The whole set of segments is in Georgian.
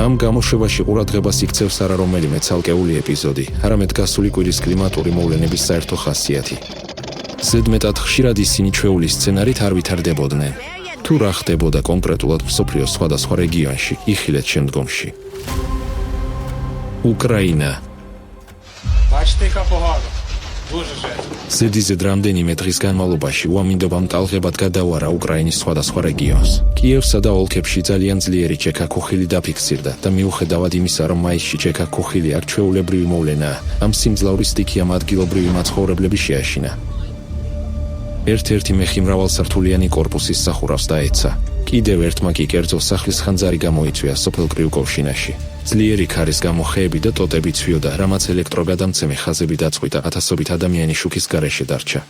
ამ გამოშვებაში ყურადღებას იქცევს არა რომელიმე ცალკეული ეპიზოდი, არამედ გასული კვირის კლიმატური მოვლენების საერთო ხასიათი. ზედმეტად ხშირად ისინი ჩვეული სცენარით არ ვითარდებოდნენ. თუ რა ხდებოდა კონკრეტულად მსოფლიოს სხვადასხვა რეგიონში, იხილეთ შემდგომში. უკრაინა. ზედიზედ რამდენიმე დღის განმავლობაში უამინდობამ ტალღებად გადაუარა უკრაინის სხვადასხვა რეგიონს. კიევსა და ოლქებში ძალიან ძლიერი ჩექა-ქუხილი დაფიქსირდა და მიუხედავად იმისა, რომ მაისში ჩექა-ქუხილი აქ ჩვეულებრივი მოვლენაა, ამ სიმძლავრის სტიქიამ ადგილობრივი მაცხოვრებლები შეაშინა. ერთ-ერთი მეხი მრავალსართულიანი კორპუსის სახურავს დაეცა. კიდევ ერთმა კი კერძო სახლის ხანძარი გამოიწვია სოფელ კრივკოვშინაში. ძლიერი ქარის გამო ხეები და ტოტები ცვიოდა, რამაც ელექტროგადამცემი ხაზები დაწყვიტა, ათასობით ადამიანი შუქის გარეშე დარჩა.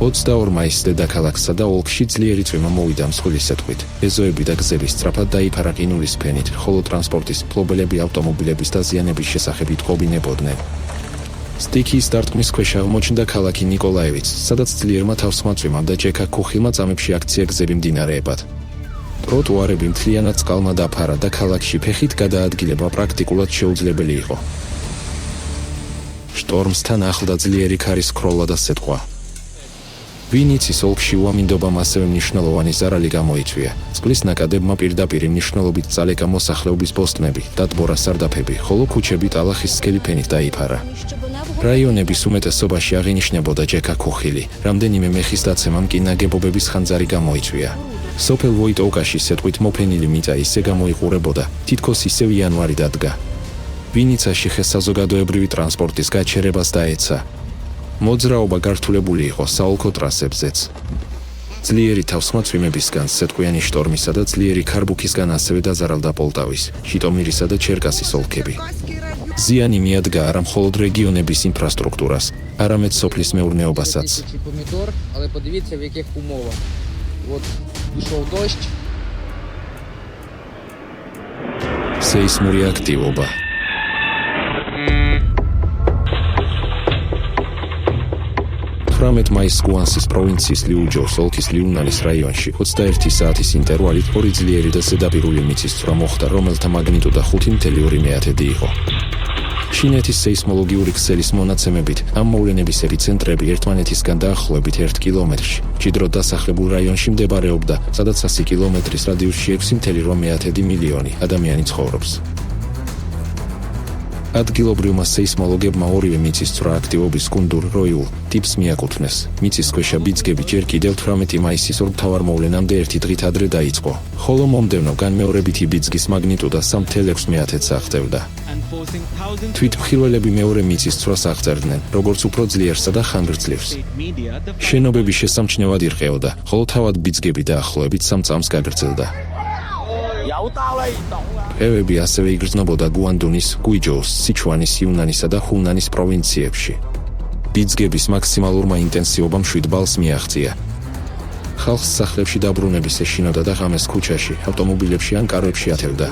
22 მაისს დედაქალაქსა და ოლქში ძლიერი წვიმა მოვიდა მსხვილი სეტყვით. ეზოები და გზები სწრაფად დაიფარა ყინულის ფენით, ხოლო ტრანსპორტის მფლობელები ავტომობილების დაზიანების შესახებ იტყობინებოდნენ. სტიქიის დარტყმის ქვეშ აღმოჩნდა ქალაქი ნიკოლაევიც, სადაც ძლიერმა თავსმაწვიმამ და ჩექა-ქუხილმა წამებში აქცია გზები მდინარეებად. ტროტუარები მთლიანად წყალმა დაფარა და ქალაქში ფეხით გადაადგილება პრაქტიკულად შეუძლებელი იყო. შტორმსთან ახლდა ძლიერი ქარის ქროლა და სეტყვა. ვინიცის ოლქში უამინდობამ ასევე მნიშვნელოვანი ზარალი გამოიწვია. წყლის ნაკადებმა პირდაპირ მნიშვნელობით წალეკა მოსახლეობის ბოსტნები, დატბორა სარდაფები, ხოლო ქუჩები ტალახის სქელი ფენით დაიფარა. რაიონების უმეტესობაში აღინიშნებოდა ჩექა-ქუხილი, რამდენიმე მეხის დაცემამ კი ნაგებობების ხანძარი გამოიწვია. სოფელ ვოიტოვკაში სეტყვით მოფენილი მიწა ისე გამოიყურებოდა, თითქოს ისევ იანვარი დადგა. ვინიცაში ხე საზოგადოებრივი ტრანსპორტის გაჩერებას დაეცა. მოძრაობა გართულებული იყო საოლქო ტრასებზეც. ძლიერი თავსმაწვიმებისგან, სეტყვიანი შტორმისა და ძლიერი ქარბუქისგან ასევე დაზარალდა პოლტავის, ჟიტომირისა და ჩერკასის ოლქები. ზიანი მიადგა არა მხოლოდ რეგიონების ინფრასტრუქტურას, არამედ სოფლის მეურნეობასაც. სეისმური აქტივობა. მაისს გუანსის პროვინციის ლიუჯოს ოლქის ლიუნანის რაიონში 21 საათის ინტერვალით ორი ძლიერი და ზედაპირული მიწისძვრა მოხდა, რომელთა მაგნიტუდა 5.2 იყო. ჩინეთის სეისმოლოგიური ქსელის მონაცემებით, ამ მოვლენების ეპიცენტრები ერთმანეთისგან დაახლოებით 1 კილომეტრში, მჭიდროდ დასახლებულ რაიონში მდებარეობდა, სადაც 100 კილომეტრის რადიუსში 6.8 მილიონი ადამიანი ცხოვრობს. ადგილობრივმა სეისმოლოგებმა ორივე მიწისძვრა აქტივობის გუნდურ როიულ ტიპს მიაკუთვნეს. მიწისქვეშა ბიძგები ჯერ კიდევ 18 მაისის ორ მთავარ მოვლენამდე ერთი დღით ადრე დაიწყო, ხოლო მომდევნო განმეორებითი ბიძგის მაგნიტუდა 3.6-ს აღწევდა. თვითმხილველები მეორე მიწისძვრას აღწერდნენ, როგორც უფრო ძლიერსა და ხანგრძლივს. შენობები შესამჩნევად ირყეოდა, ხოლო თავად ბიძგები დაახლოებით 3 წამს გაგრძელდა. ყევები ასევე იგრძნობოდა გუანდუნის, გუიჯოუს, სიჩუანის, იუნანისა და ჰუნანის პროვინციებში. ბიძგების მაქსიმალურმა ინტენსივობამ 7 ბალს მიაღწია. ხალხს სახლებში დაბრუნების ეშინოდა და ღამეს ქუჩაში, ავტომობილებში ან კარებში ათევდა.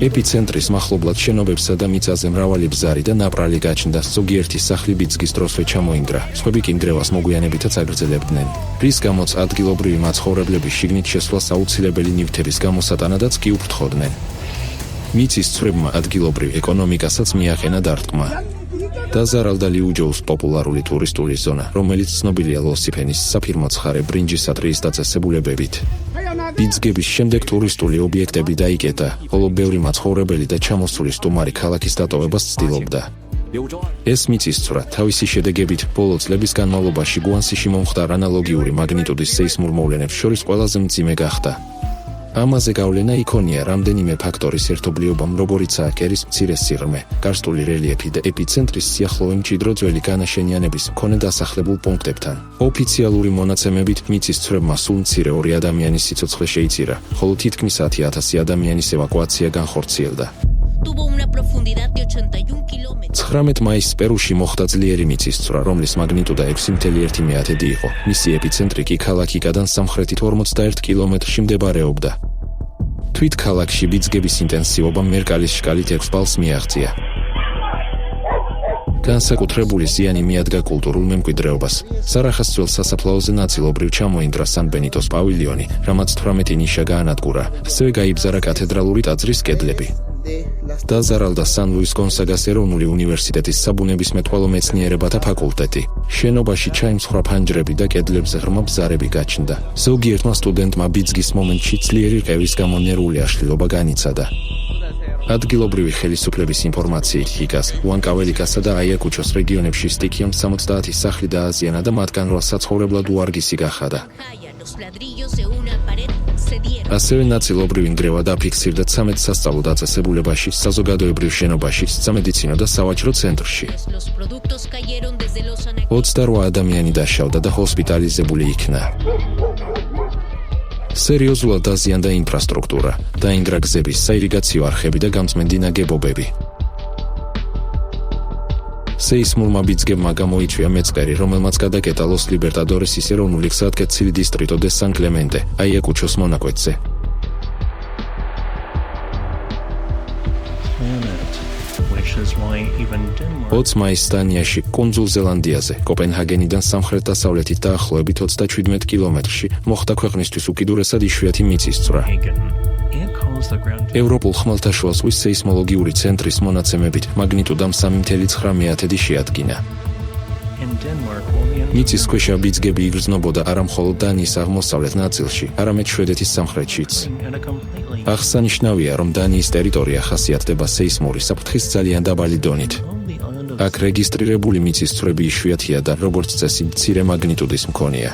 ეპიცენტრის მახლობლად შენობებსა და მიწაზე მრავალი ბზარი და ნაპრალი გაჩნდა, ზოგიერთი სახლი ბიძგის დროსვე ჩამოინგრა, სხვები კი მდრევას მოგვიანებითაც აგრძელებდნენ. რის გამოც ადგილობრივი მაცხოვრებლები შიგნით შესვლას აუცილებელი ნივთების გამოსატანადაც კი უფრთხოდნენ. მიწისძვრებმა ადგილობრივ ეკონომიკასაც მიაყენა დარტყმა. დაზარალდა ლიუჯოუს პოპულარული ტურისტული ზონა, რომელიც ცნობილია ლოსიფენის საფირმო ცხარე ბრინჯისატრიის დაწესებულებებით. ბიძგების შემდეგ ტურისტული ობიექტები დაიკეტა, ხოლო ბევრი მაცხოვრებელი და ჩამოსული სტუმარი ქალაქის დატოვებას ცდილობდა. ეს მიწისძვრა თავისი შედეგებით ბოლო წლების განმავლობაში გუანსიში მომხდარ ანალოგიური მაგნიტუდის სეისმურ მოვლენებს შორის ყველაზე მძიმე გახდა. ამაზე გავლენა იქონია რამდენიმე ფაქტორის ერთობლიობამ, როგორიცაა კერის მცირე სიღრმე, კარსტული რელიეფი და ეპიცენტრის სიახლოვე მჭიდრო ძველი განაშენიანების მქონე დასახლებულ პუნქტებთან. ოფიციალური მონაცემებით მიწისძვრებმა სულ მცირე 2 ადამიანის სიცოცხლე შეიწირა, ხოლო თითქმის 10,000 ადამიანის ევაკუაცია განხორციელდა. 19 მაისს პერუში მოხდა ძლიერი მიწისძვრა, რომლის მაგნიტუდა 6.1 იყო. მისი ეპიცენტრი კი ქალაქიდან სამხრეთით 41 კილომეტრში მდებარეობდა. თვით ქალაქში ბიძგების ინტენსივობამ მერკალის შკალით 6 ბალს მიაღწია. განსაკუთრებული ზიანი მიადგა კულტურულ მემკვიდრეობას. სარახასწველ სასაფლაოზე ნაწილობრივ ჩამოინდრა სან-ბენიტოს პავილიონი, რამაც 18 ნიშა გაანადგურა. ასევე გაიბზარა კათედრალური ტაძრის კედლები. დაზარალდა სან-ლუის გონსაგას ეროვნული უნივერსიტეტის საბუნებისმეტყველო მეცნიერებათა ფაკულტეტი. შენობაში ჩაიმსხვრა ფანჯრები და კედლებზე ღრმა ბზარები გაჩნდა. ზოგიერთმა სტუდენტმა ბიძგის მომენტში ძლიერი რყევის გამო ნერვული აშლილობა განიცადა. ადგილობრივი ხელისუფლების ინფორმაციით ჰიკას, უანკაველიკასა და აიაკუჩოს რეგიონებში სტიქიამ 70 სახლი დააზიანა და მათგან 8 საცხოვრებლად უარგისი გახადა. ასევე ნაწილობრივი ნგრევა დაფიქსირდა 13 სასწავლო დაწესებულებაში, საზოგადოებრივ შენობაში, სამედიცინო და სავაჭრო ცენტრში. 28 ადამიანი დაშავდა და ჰოსპიტალიზებული იქნა. სერიოზულად დაზიანდა ინფრასტრუქტურა, დაინგრა გზების, საირიგაციო არხები და გამწმენდი ნაგებობები. სეისმურმა ბიძგებმა გამოიწვია მეწყერი, რომელმაც გადაკეტა ლოს ლიბერტადორესის ეროვნული გზატკეცილი დისტრიტო დე სან კლემენტე, აიაკუჩოს მონაკვეთზე. 20 მაისს დანიაში, კუნძულ ზელანდიაზე, კოპენჰაგენიდან სამხრეთ-დასავლეთით დაახლოებით 27 კილომეტრში მოხდა ქვეყნისთვის უკიდურესად იშვიათი მიწისძვრა. ევროპულ ხმელთაშუა ზღვის სეისმოლოგიური ცენტრის მონაცემებით მაგნიტუდამ 3.9 შეადგინა. მიწისქვეშა ბიძგები იგრძნობოდა არა მხოლოდ დანიის აღმოსავლეთ ნაწილში, არამედ შვედეთის სამხრეთშიც. აღსანიშნავია, რომ დანიის ტერიტორია ხასიათდება სეისმური საფრთხის ძალიან დაბალი დონით. აქ რეგისტრირებული მიწისძვრები იშვიათია და, როგორც წესი, მცირე მაგნიტუდის მქონეა.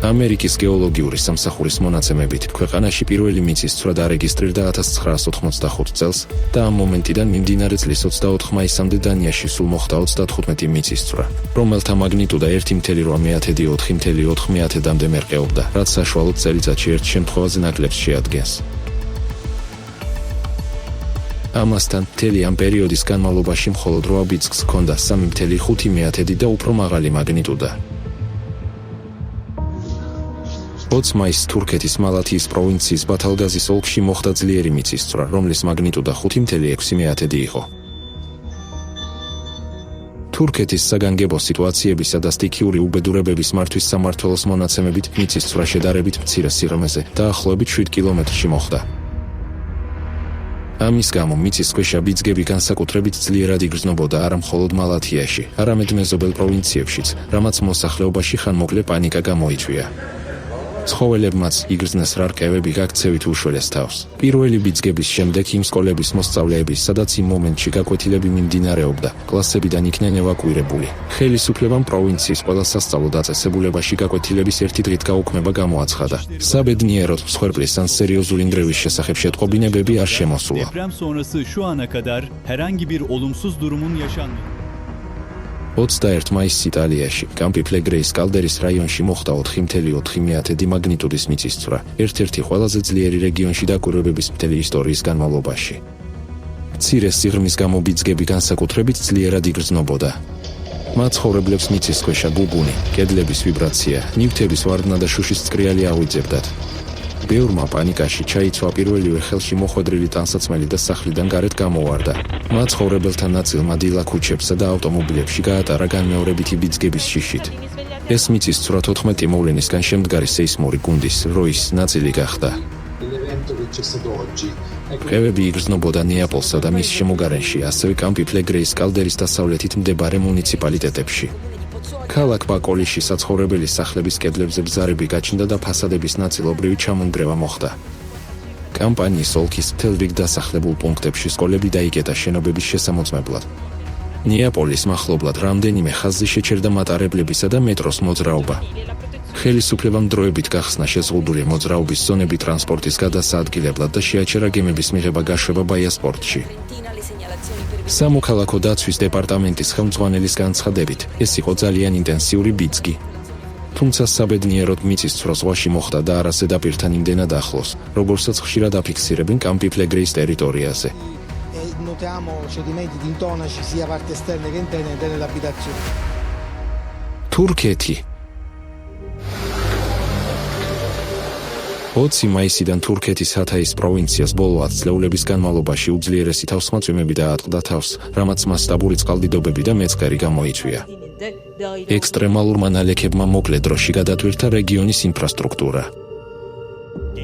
ამერიკის გეოლოგიური სამსახურის მონაცემებით, ქვეყანაში პირველი მიწისძვრა დარეგისტრირდა 1985 წელს და ამ მომენტიდან მიმდინარე წლის 24 მაისამდე დანიაში სულ მოხდა 35 მიწისძვრა, რომელთა მაგნიტუდა 1.4-4.4-მდე მერყეობდა, რაც საშუალოდ წელიწადში ერთ შემთხვევაზე ნაკლებს შეადგენს. ამასთან, მთელი ამ პერიოდის განმავლობაში მხოლოდ 8 ბიძგს ჰქონდა 3.5 და უფრო მაღალი მაგნიტუდა. 20 მაისს თურქეთის მალათიის პროვინციის ბათალგაზის ოლქში მოხდა ძლიერი მიწისძვრა, რომლის მაგნიტუდა 5.6 იყო. თურქეთის საგანგებო სიტუაციებისა და სტიქიური უბედურებების მართვის სამმართველოს მონაცემებით მიწისძვრა შედარებით მცირე სიღრმეზე დაახლოებით 7 კილომეტრში მოხდა. ამის გამო მიწისქვეშა ბიძგები განსაკუთრებით ძლიერად იგრძნობოდა არა მხოლოდ მალათიაში, არამედ მეზობელ პროვინციებშიც, რამაც მოსახლეობაში ხანმოკლე პანიკა გამოიწვია. ცხოველებმაც იგრძნეს რა რყევები გაქცევით უშველეს თავს. პირველი ბიძგების შემდეგ იმ სკოლების მოსწავლეების, სადაც იმ მომენტში გაკვეთილები მიმდინარეობდა, კლასებიდან იქნენ ევაკუირებული. ხელისუფლებამ პროვინციის ყველა სასწავლო დაწესებულებაში გაკვეთილების ერთი დღით გაუქმება გამოაცხადა. საბედნიეროდ, მსხვერპლის ან სერიოზული ნგრევის შესახებ შეტყობინებები არ შემოსულა. Deprem sonrası şu ana kadar herhangi bir olumsuz durumun yaşanmadı. 21 მაისს იტალიაში, კამპი-ფლეგრეის კალდერის რაიონში მოხდა 4.4 მაგნიტუდის მიწისძვრა, ერთ-ერთი ყველაზე ძლიერი რეგიონში დაკვირვებების მთელი ისტორიის განმავლობაში. მცირე სიღრმის გამო ბიძგები განსაკუთრებით ძლიერად იგრძნობოდა. მაცხოვრებლებს მიწისქვეშა ბუბუნი, კედლების ვიბრაცია, ნივთების ვარდნა და შუშის წკრიალი აღვიძებდათ. ბევრმა პანიკაში ჩაიცვა პირველივე ხელში მოხვედრილი ტანსაცმელი და სახლიდან გარეთ გამოვარდა. მაცხოვრებელთა ნაწილმა დილა ქუჩებსა და ავტომობილებში გაატარა განმეორებითი ბიძგების შიშით. ეს მიწისძვრა 14 მოვლენისგან შემდგარი სეისმური გუნდის როის ნაწილი გახდა. რყევები იგრძნობოდა ნეაპოლსა და მის შემოგარენში, ასევე კამპი-ფლეგრეის კალდერის დასავლეთით მდებარე მუნიციპალიტეტებში. ქალაქ ბაკოლიში საცხოვრებელი სახლების კედლებზე ბზარები გაჩნდა და ფასადების ნაწილობრივი ჩამონგრევა მოხდა. კამპანიის ოლქის მთელ რიგ დასახლებულ პუნქტებში სკოლები დაიკეტა შენობების შესამოწმებლად. ნეაპოლის მახლობლად რამდენიმე ხაზზე შეჩერდა მატარებლებისა და მეტროს მოძრაობა. ხელისუფლებამ დროებით გახსნა შეზღუდული მოძრაობის ზონები ტრანსპორტის გადასაადგილებლად და შეაჩერა გემების მიღება-გაშვება ბაიასპორტში. სამოქალაქო დაცვის დეპარტამენტის ხელმძღვანელის განცხადებით, ეს იყო ძალიან ინტენსიური ბიძგი. თუმცა საბედნიეროდ მიწისძვრა ზღვაში მოხდა და არა ზედაპირთან იმდენად ახლოს, როგორცაც ხშირად აფიქსირებენ კამპი-ფლეგრეის ტერიტორიაზე. თურქეთი 20 მაისიდან თურქეთის ჰათაის პროვინციას ბოლო 10 წლეულების განმავლობაში უძლიერესი თავსხმაწვიმები დაატყდა თავს, რამაც მასშტაბური წყალდიდობები და მეწყერი გამოიწვია. ექსტრემალურმა ნალექებმა მოკლე დროში გადატვირთა რეგიონის ინფრასტრუქტურა.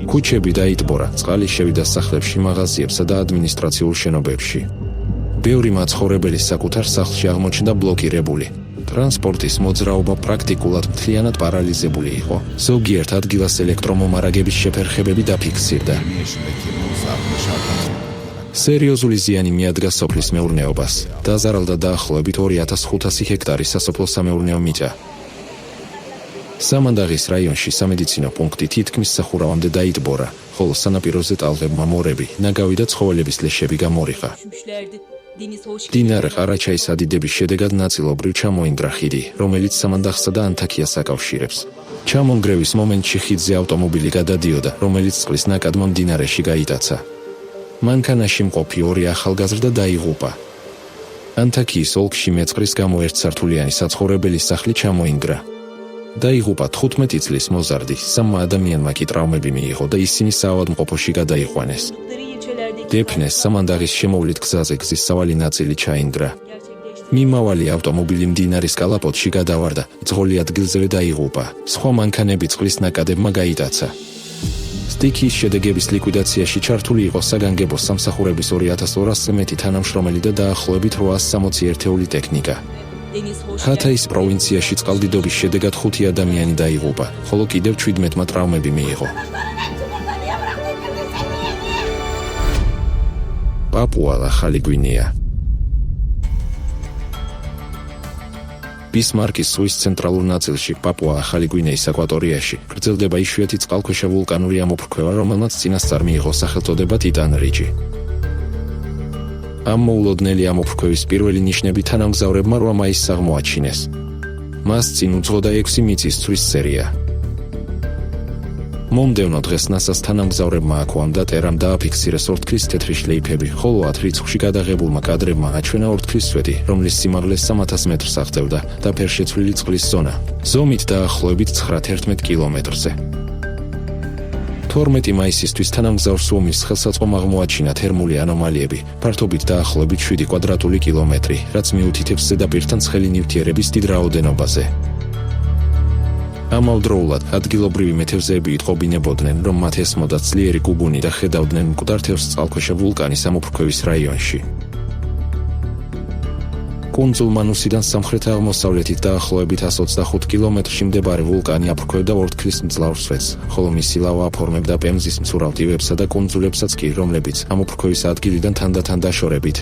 ქუჩები დაიტბორა, წყალი შევიდა სახლებში, მაღაზიებსა და ადმინისტრაციულ შენობებში. ბევრი მაცხოვრებელის საკუთარ სახლში აღმოჩნდა ბლოკირებული. ტრანსპორტის მოძრაობა პრაქტიკულად მთლიანად პარალიზებული იყო. ზოგიერთ ადგილას ელექტრომომარაგების შეფერხებები დაფიქსირდა. სერიოზული ზიანი მიადგა სოფლის მეურნეობას. დაზარალდა დაახლოებით 2500 ჰექტარი სასოფლო-სამეურნეო მიწა. სამანდაღის რაიონში სამედიცინო პუნქტი თითქმის სახურავამდე დაიტბორა, ხოლო სანაპიროზე ტალღებმა მორები, ნაგავი და ცხოველების ლეშები გამორიყა. მდინარე ყარაჩაის ადიდების შედეგად ნაწილობრივ ჩამოინგრა ხიდი, რომელიც სამანდაღსა და ანთაქიას აკავშირებს. ჩამონგრევის მომენტში ხიდზე ავტომობილი გადადიოდა, რომელიც წყლის ნაკადმა მდინარეში გაიტაცა. მანქანაში მყოფი 2 ახალგაზრდა დაიღუპა. ანთაქიის ოლქში მეწყრის გამო ერთსართულიანი საცხოვრებელი სახლი ჩამოინგრა. დაიღუპა 15 წლის მოზარდი, 3 ადამიანმა კი ტრავმები მიიღო და ისინი საავადმყოფოში გადაიყვანეს. დეფნეს სამანდაღის შემოვლით გზაზე გზის სავალი ნაწილი ჩაინგრა. მიმავალი ავტომობილი მდინარის კალაპოტში გადავარდა, ძღოლი ადგილზევე დაიღუპა. სხვა მანქანები წყლის ნაკადებმა გაიტაცა. სტიქიის შედეგების ლიკვიდაციაში ჩართული იყო საგანგებო სამსახურების 2200-ზე მეტი თანამშრომელი და დაახლოებით 860 ერთეული ტექნიკა. ჰათაის პროვინციაში წყალდიდობის შედეგად 5 ადამიანი დაიღუპა, ხოლო კიდევ 17-მა ტრავმები მიიღო. პაპუა-ახალი გვინეა. ბისმარკის ზღვის ცენტრალურ ნაწილში, პაპუა-ახალი გვინეის აკვატორიაში, გრძელდება იშვიათი წყალქვეშა ვულკანური ამოფრქვევა, რომელმაც წინასწარ მიიღო სახელწოდება ტიტან რიჯი. ამ მოულოდნელი ამოფრქვევის პირველი ნიშნები თანამგზავრებმა 8 მაისს აღმოაჩინეს. მას წინ უძღოდა 6 მიწისძვრის სერია. მომდევნო დღეს ნასას თანამგზავრებმა აქვამდა ტერამ დააფიქსირეს ორთქლის თეთრი შლეიფები, ხოლო 10 რიცხვში გადაღებულმა კადრებმა აჩვენა ორთქლის სვეტი, რომლის სიმაღლე 3000 მეტრს აღწევდა და ფერშეცვლილი წყლის ზონა, ზომით დაახლოებით 9-11 კილომეტრზე. 12 მაისისთვის თანამგზავრს ომის ხელსაწყომ აღმოაჩინა თერმული ანომალიები, ფართობით დაახლოებით 7 კვადრატული კილომეტრი, რაც მიუთითებს ზედაპირთან ცხელი ნივთიერების დიდ რაოდენობაზე. ამავდროულად ადგილობრივი მეთევზეები იტყობინებოდნენ, რომ მათ ესმოდა ძლიერი გუგუნი და ხედავდნენ მკვდარ თევზს წყალქვეშა ვულკანის ამოფრქვევის რაიონში. კუნძულ მანუსიდან სამხრეთ-აღმოსავლეთით დაახლოებით 125 კილომეტრში მდებარე ვულკანი აფრქვევდა ორთქლის მძლავრ სვეტს, ხოლო მისი ლავა აფორმებდა პემზის მცურავ ტივებსა და კუნძულებსაც კი, რომლებიც ამოფრქვევის ადგილიდან თანდათან დაშორებით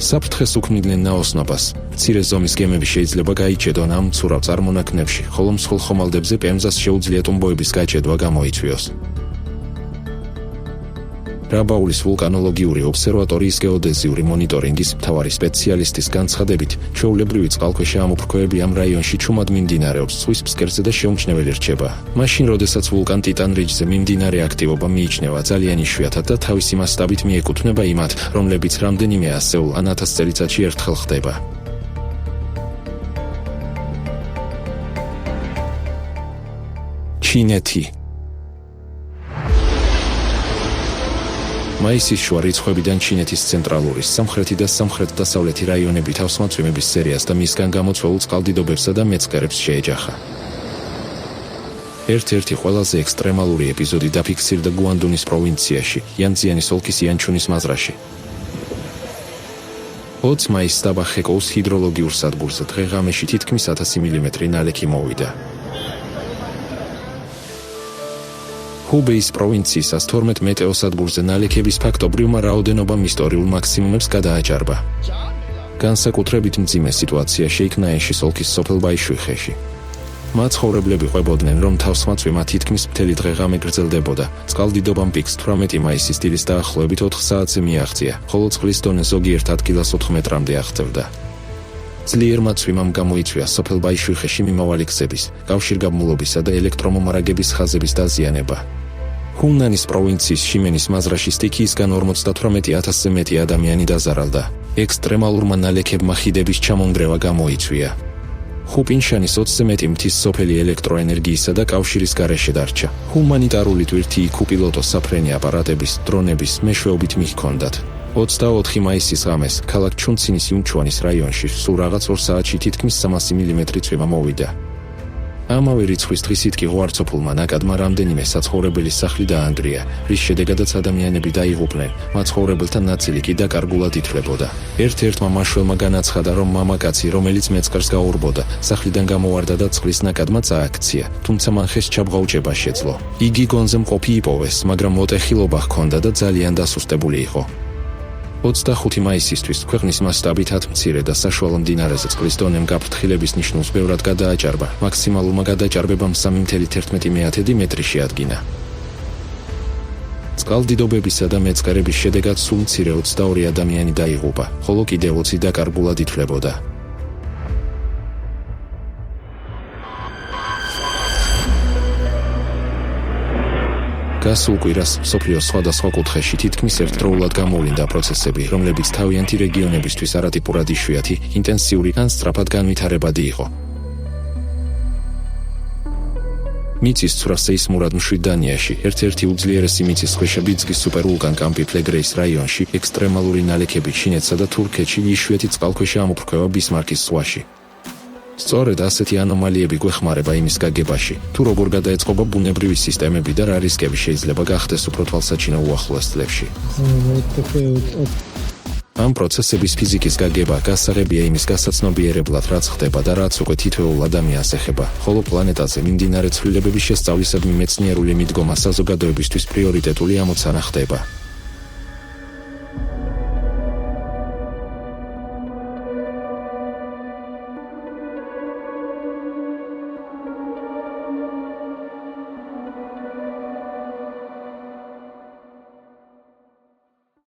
საფრთხეს უქმნიდნენ ნაოსნობას. მცირე ზომის გემები შეიძლება გაიჭედონ ამ მცურავ წარმონაქმნებში, ხოლო მსხვილ ხომალდებზე პემზას შეუძლია ტუმბოების გაჭედვა გამოიწვიოს. რაბაულის ვულკანოლოგიური ობსერვატორიის გეოდეზიური მონიტორინგის მთავარი სპეციალისტის განცხადებით, ჩვეულებრივი წყალქვეშა ამოფრქვევები ამ რაიონში ჩუმად მიმდინარეობს ზღვის ფსკერზე და შეუმჩნეველი რჩება. მაშინ, როდესაც ვულკან ტიტან რიჯზე მიმდინარე აქტივობა მიიჩნევა ძალიან იშვიათად და თავისი მასშტაბით მიეკუთვნება იმათ, რომლებიც რამდენიმე ასეულ ან 1000 წელიწადში ერთხელ ხდება. ჩინეთი. მაისის შუა რიცხვებიდან ჩინეთის ცენტრალური, სამხრეთი და სამხრეთ-დასავლეთი რაიონები თავსხმაწვიმების სერიას და მისგან გამოწვეულ წყალდიდობებსა და მეწყერებს შეეჯახა. ერთ-ერთი ყველაზე ექსტრემალური ეპიზოდი დაფიქსირდა გუანდუნის პროვინციაში, იანძიანის ოლქის იანჩუნის მაზრაში. 20 მაისს დაბა ხეკოუს ჰიდროლოგიურ სადგურზე დღე-ღამეში თითქმის 1000 მმ ნალექი მოვიდა. ჰუბეის პროვინციის 112 მეტეოსადგურზე ნალექების ფაქტობრივმა რაოდენობამ ისტორიულ მაქსიმუმებს გადააჭარბა. განსაკუთრებით მძიმე სიტუაცია შეიქმნა ეშის ოლქის სოფელ ბაიშვიხეში. მაცხოვრებლები ყვებოდნენ, რომ თავსხმაწვიმა თითქმის მთელი დღე-ღამე გრძელდებოდა. წყალდიდობამ პიკს 18 მაისის დილის დაახლოებით 4 საათზე მიაღწია, ხოლო წყლის დონე ზოგიერთ ადგილას 4 მეტრამდე აღწევდა. ძლიერმა წვიმამ გამოიწვია სოფელ ბაიშვიხეში მიმავალი გზების, კავშირგაბმულობისა და ელექტრომომარაგების ხაზების დაზიანება. ჰუნანის პროვინციის შიმენის მაზრაში სტიქიისგან 58000-ზე მეტი ადამიანი დაზარალდა. ექსტრემალურმა ნალექებმა ხიდების ჩამონგრევა გამოიწვია. ხუპინშანის 20-ზე მეტი მთის სოფელი ელექტროენერგიისა და კავშირის გარეშე დარჩა. ჰუმანიტარული ტვირთი იქუპილოტო საფრენი აპარატების, დრონების მეშვეობით მიჰქონდათ. 24 მაისის ღამეს ქალაქ ჩუნცინის იუნჩუანის რაიონში სულ რაღაც 2 საათში თითქმის 300 მილიმეტრი წვიმა მოვიდა. ამავე რიცხვის დღის იტკი ღوارცოფულმა ნაკადმა რამდენიმე საცხოვრებელის სახლი დაანგრია, რის შედეგადაც ადამიანები დაიღუპნენ, მაცხოვრებელთა ნაწილი კი დაკარგულად ითვლებოდა. ერთ-ერთმა მაშველმა განაცხადა, რომ მამაკაცი, რომელიც მეწყერს გაურბოდა, სახლიდან გამოვარდა და წყლის ნაკადმა წააქცია, თუმცა მან ხეს ჩაბღაუჭება შეძლო. იგი გონზე მყოფი იპოვეს, მაგრამ მოტეხილობა ჰქონდა და ძალიან დასუსტებული იყო. 25 მაისისთვის ქვეყნის მასშტაბით 10 მცირე და საშუალო მდინარეზე წყლის დონემ გაფრთხილების ნიშნულს ბევრად გადააჭარბა. მაქსიმალურმა გადაჭარბებამ 3,11 მეტრი შეადგინა. წყალდიდობებისა და მეწყერების შედეგად სულ მცირე 22 ადამიანი დაიღუპა, ხოლო კიდევ 20 დაკარგულად ითვლებოდა. გასულ კვირას მსოფლიოს სხვადასხვა კუთხეში თითქმის ერთდროულად გამოვლინდა პროცესები, რომლებიც თავიანთი რეგიონებისთვის არატიპურად იშვიათი, ინტენსიური ან სწრაფად განვითარებადი იყო. მიწის ცვრა სეისმურად მშვიდ დანიაში, ერთ-ერთი უძლიერესი მიწისქვეშა ბიძგის სუპერვულკან კამპი ფლეგრეის რაიონში, ექსტრემალური ნალექები ჩინეთსა და თურქეთში, იშვიათი წყალქვეშა ამოფრქვევა ბისმარკის ზღვაში. სწორედ ასეთი ანომალიები გვეხმარება იმის გაგებაში, თუ როგორ გადაეწყობა ბუნებრივი სისტემები და რა რისკები შეიძლება გახდეს უფრო თვალსაჩინო უახლოეს წლებში. ამ პროცესების ფიზიკის გაგება გასაღებია იმის გასაცნობიერებლად, რაც ხდება და რაც უკვე თითოეულ ადამიანს ეხება, ხოლო პლანეტაზე მიმდინარე ცვლილებების შესწავლისადმი მეცნიერული მიდგომა საზოგადოებისთვის პრიორიტეტული ამოცანა ხდება.